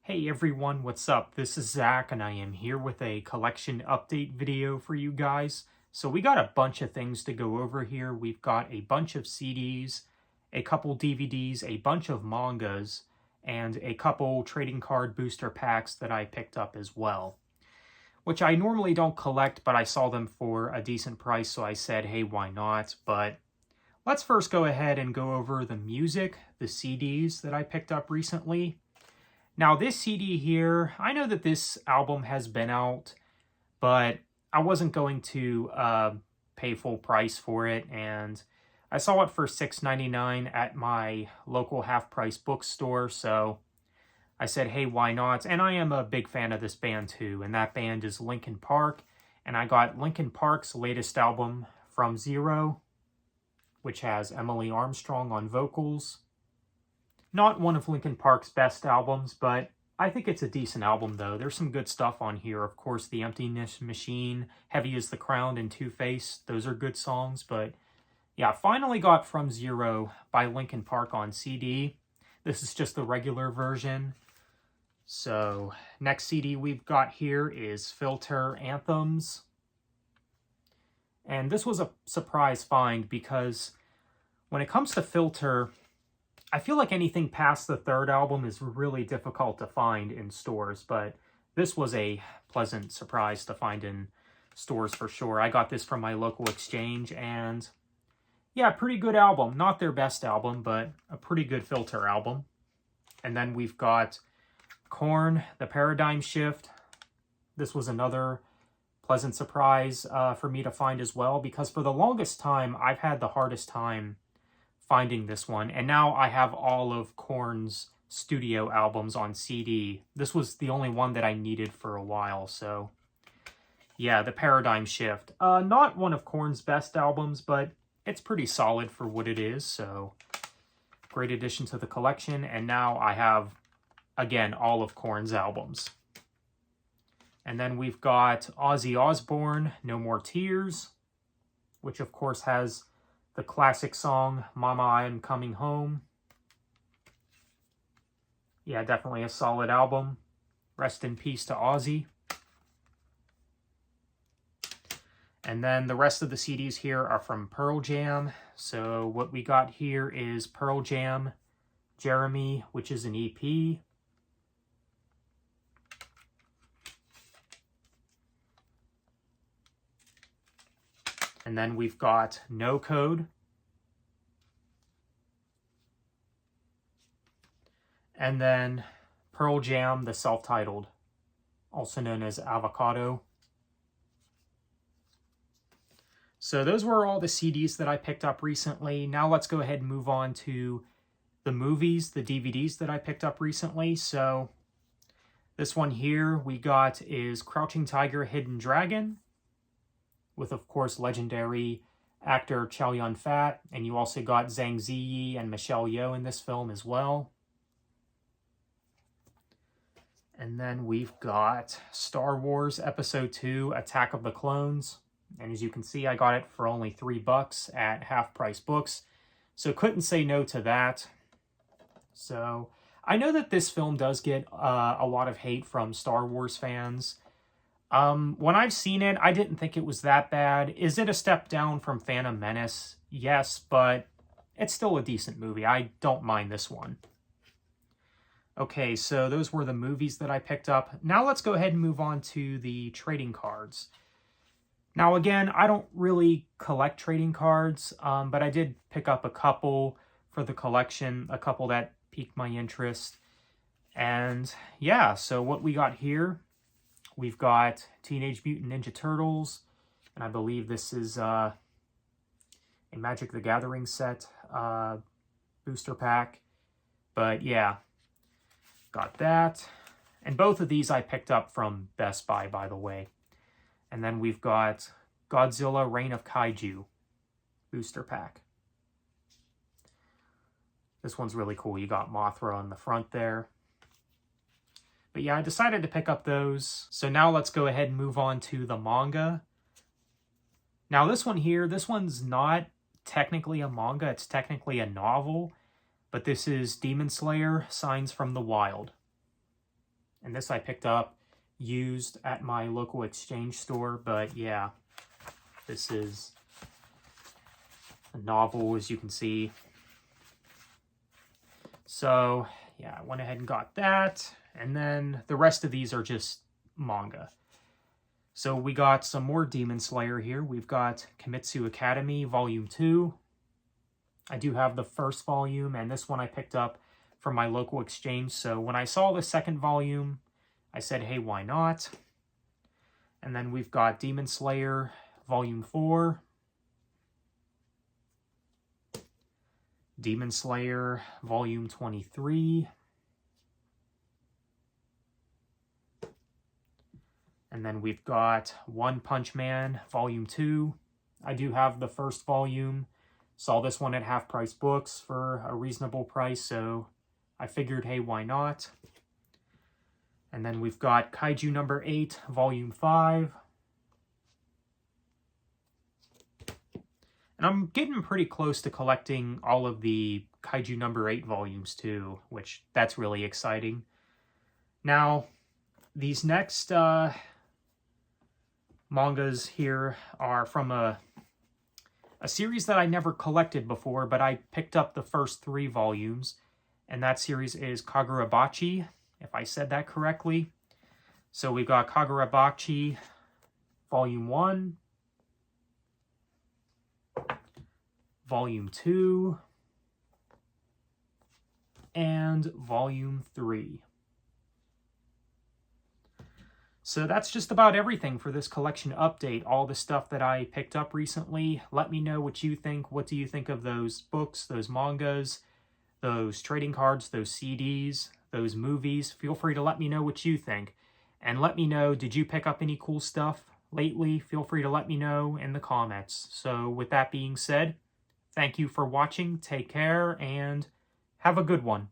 Hey everyone, what's up? This is Zach and I am here with a collection update video for you guys. So we got a bunch of things to go over here. We've got a bunch of CDs, a couple DVDs, a bunch of mangas, and a couple trading card booster packs that I picked up as well. Which I normally don't collect, but I saw them for a decent price, so I said, hey, why not? But let's first go ahead and go over the music, the CDs that I picked up recently. Now, this CD here, I know that this album has been out, but I wasn't going to pay full price for it, and I saw it for $6.99 at my local half-price bookstore, so I said, hey, why not? And I am a big fan of this band, too, and that band is Linkin Park, and I got Linkin Park's latest album, From Zero, which has Emily Armstrong on vocals. Not one of Linkin Park's best albums, but I think it's a decent album, though. There's some good stuff on here. Of course, The Emptiness Machine, Heavy as the Crown, and Two-Face. Those are good songs, but yeah, finally got From Zero by Linkin Park on CD. This is just the regular version. So, next CD we've got here is Filter Anthems. And this was a surprise find because when it comes to Filter, I feel like anything past the third album is really difficult to find in stores, but this was a pleasant surprise to find in stores for sure. I got this from my local exchange, and yeah, pretty good album. Not their best album, but a pretty good Filter album. And then we've got Korn, The Paradigm Shift. This was another pleasant surprise for me to find as well, because for the longest time, I've had the hardest time finding this one, and now I have all of Korn's studio albums on CD. This was the only one that I needed for a while, so yeah, The Paradigm Shift. Not one of Korn's best albums, but it's pretty solid for what it is, so great addition to the collection, and now I have, again, all of Korn's albums. And then we've got Ozzy Osbourne, No More Tears, which of course has the classic song, Mama, I'm Coming Home. Yeah, definitely a solid album. Rest in peace to Ozzy. And then the rest of the CDs here are from Pearl Jam. So what we got here is Pearl Jam, Jeremy, which is an EP. And then we've got No Code. And then Pearl Jam, the self-titled, also known as Avocado. So those were all the CDs that I picked up recently. Now let's go ahead and move on to the movies, the DVDs that I picked up recently. So this one here we got is Crouching Tiger, Hidden Dragon, with, of course, legendary actor Chow Yun-fat, and you also got Zhang Ziyi and Michelle Yeoh in this film as well. And then we've got Star Wars Episode 2, Attack of the Clones, and as you can see, I got it for only $3 at Half Price Books, so couldn't say no to that. So I know that this film does get a lot of hate from Star Wars fans. When I've seen it, I didn't think it was that bad. Is it a step down from Phantom Menace? Yes, but it's still a decent movie. I don't mind this one. Okay, so those were the movies that I picked up. Now let's go ahead and move on to the trading cards. Now again, I don't really collect trading cards, but I did pick up a couple for the collection, a couple that piqued my interest. And yeah, so what we got here, we've got Teenage Mutant Ninja Turtles, and I believe this is a Magic the Gathering set booster pack. But yeah, got that. And both of these I picked up from Best Buy, by the way. And then we've got Godzilla Reign of Kaiju booster pack. This one's really cool. You got Mothra on the front there. But yeah, I decided to pick up those. So now let's go ahead and move on to the manga. Now this one here, this one's not technically a manga. It's technically a novel. But this is Demon Slayer, Signs from the Wild. And this I picked up used at my local exchange store. But yeah, this is a novel, as you can see. So yeah, I went ahead and got that. And then the rest of these are just manga. So we got some more Demon Slayer here. We've got Kimetsu Academy Volume 2. I do have the first volume, and this one I picked up from my local exchange. So when I saw the second volume, I said, hey, why not? And then we've got Demon Slayer Volume 4. Demon Slayer Volume 23. And then we've got One Punch Man Volume 2. I do have the first volume. Saw this one at Half Price Books for a reasonable price, so I figured, hey, why not? And then we've got Kaiju number 8, Volume 5. And I'm getting pretty close to collecting all of the Kaiju number 8 volumes too, which that's really exciting. Now, these next mangas here are from a series that I never collected before, but I picked up the first 3 volumes, and that series is Kagurabachi, if I said that correctly. So we've got Kagurabachi Volume 1, Volume 2, and Volume 3. So that's just about everything for this collection update, all the stuff that I picked up recently. Let me know what you think. What do you think of those books, those mangas, those trading cards, those CDs, those movies? Feel free to let me know what you think. And let me know, did you pick up any cool stuff lately? Feel free to let me know in the comments. So with that being said, thank you for watching, take care, and have a good one.